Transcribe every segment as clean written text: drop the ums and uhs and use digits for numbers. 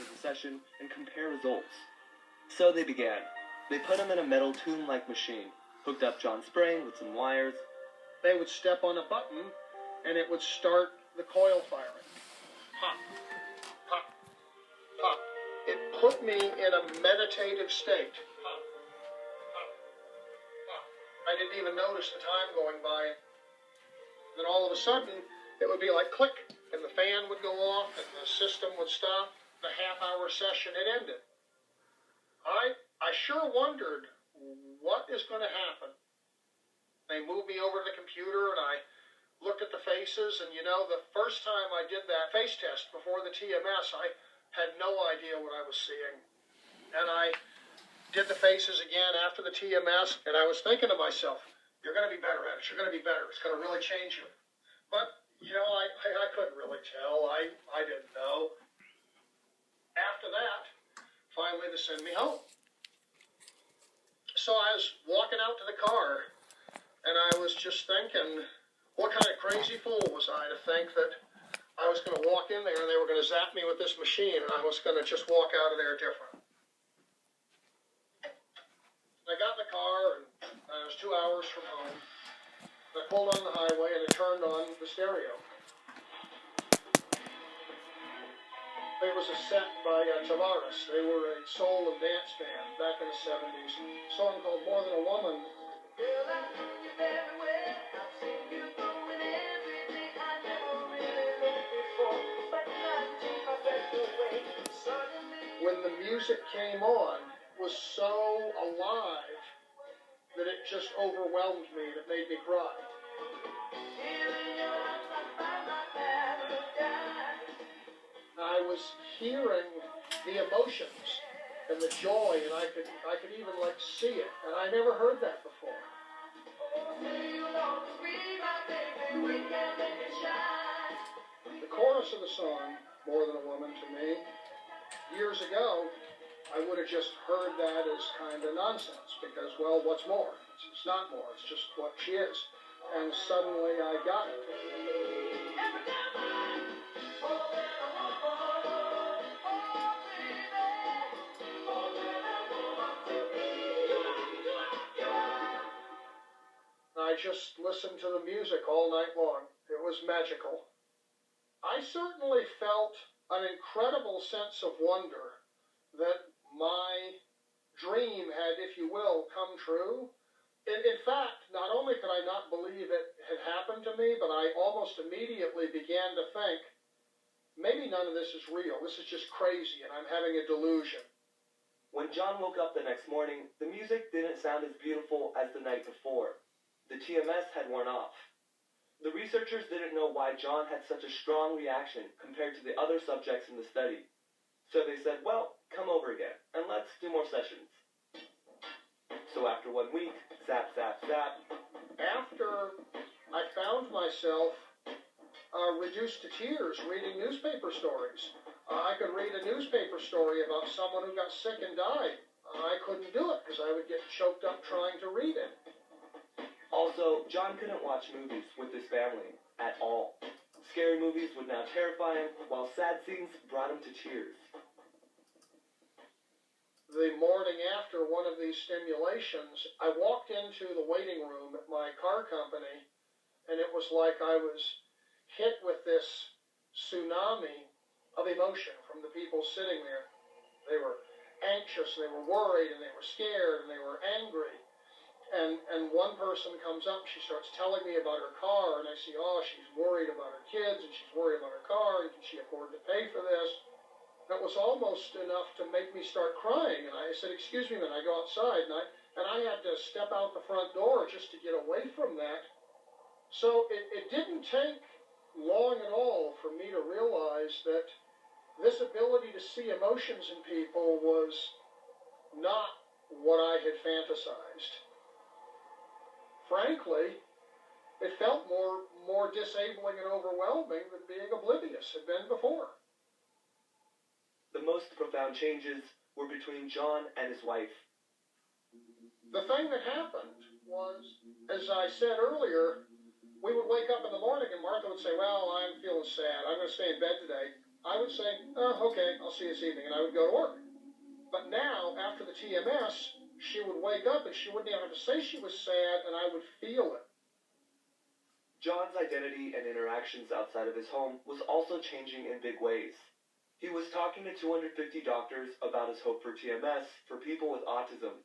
after the session and compare results. So they began. They put him in a metal tune-like machine, hooked up John's brain with some wires. They would step on a button, and it would start the coil firing. Pop, pop, pop. It put me in a meditative state. Pop, pop, pop. I didn't even notice the time going by. Then all of a sudden, it would be like click, and the fan would go off, and the system would stop. The half-hour session had ended. I sure wondered what is going to happen. They moved me over to the computer, and I looked at the faces, and you know, the first time I did that face test before the TMS, I had no idea what I was seeing. And I did the faces again after the TMS, and I was thinking to myself, you're going to be better at it. You're going to be better. It's going to really change you. But, you know, I couldn't really tell. I didn't know. After that, finally they sent me home. So I was walking out to the car, and I was just thinking, what kind of crazy fool was I to think that I was going to walk in there and they were going to zap me with this machine and I was going to just walk out of there different. I got in the car, and I was 2 hours from home. I pulled on the highway and I turned on the stereo. There was a set by Tavares. They were a soul and dance band back in the 70s. A song called More Than a Woman. Girl, I know you very well. I've seen you doing everything I never really looked before. But nothing I felt the way. Suddenly, when the music came on, it was so alive that it just overwhelmed me. It made me cry. I was hearing the emotions and the joy, and I could even like see it, and I never heard that before. The chorus of the song, More Than a Woman to me, years ago, I would have just heard that as kind of nonsense, because, well, what's more? It's not more, it's just what she is. And suddenly I got it. I just listened to the music all night long. It was magical. I certainly felt an incredible sense of wonder that my dream had, if you will, come true. In fact, not only could I not believe it had happened to me, but I almost immediately began to think, maybe none of this is real. This is just crazy, and I'm having a delusion. When John woke up the next morning, the music didn't sound as beautiful as the night before. The TMS had worn off. The researchers didn't know why John had such a strong reaction compared to the other subjects in the study. So they said, well, come over again, and let's do more sessions. So after 1 week, zap, zap, zap. After I found myself reduced to tears reading newspaper stories. I could read a newspaper story about someone who got sick and died. I couldn't do it because I would get choked up trying to read it. Also, John couldn't watch movies with his family at all. Scary movies would now terrify him, while sad scenes brought him to tears. The morning after one of these stimulations, I walked into the waiting room at my car company, and it was like I was hit with this tsunami of emotion from the people sitting there. They were anxious, they were worried, and they were scared, and they were angry. And one person comes up, she starts telling me about her car, and I see, oh, she's worried about her kids, and she's worried about her car, and can she afford to pay for this? That was almost enough to make me start crying, and I said, excuse me, then I go outside, and I had to step out the front door just to get away from that. So it didn't take long at all for me to realize that this ability to see emotions in people was not what I had fantasized. Frankly, it felt more disabling and overwhelming than being oblivious had been before. The most profound changes were between John and his wife. The thing that happened was, as I said earlier, we would wake up in the morning and Martha would say, well, I'm feeling sad. I'm going to stay in bed today. I would say, oh, okay, I'll see you this evening, and I would go to work. But now, after the TMS, she would wake up and she wouldn't even have to say she was sad, and I would feel it. John's identity and interactions outside of his home was also changing in big ways. He was talking to 250 doctors about his hope for TMS for people with autism.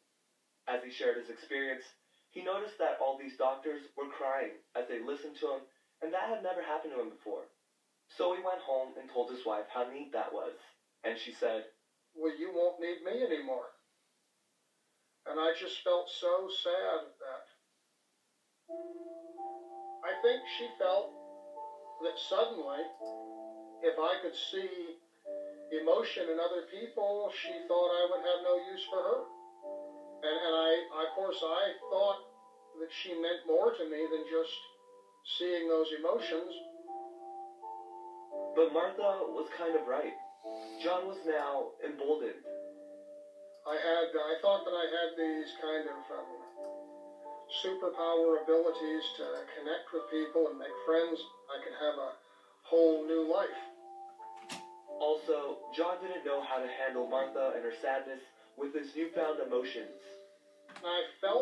As he shared his experience, he noticed that all these doctors were crying as they listened to him, and that had never happened to him before. So he went home and told his wife how neat that was, and she said, well, you won't need me anymore. And I just felt so sad at that. I think she felt that suddenly, if I could see emotion in other people, she thought I would have no use for her. And of course, I thought that she meant more to me than just seeing those emotions. But Martha was kind of right. John was now emboldened. I thought that I had these kind of superpower abilities to connect with people and make friends. I could have a whole new life. Also, John didn't know how to handle Martha and her sadness with his newfound emotions. I felt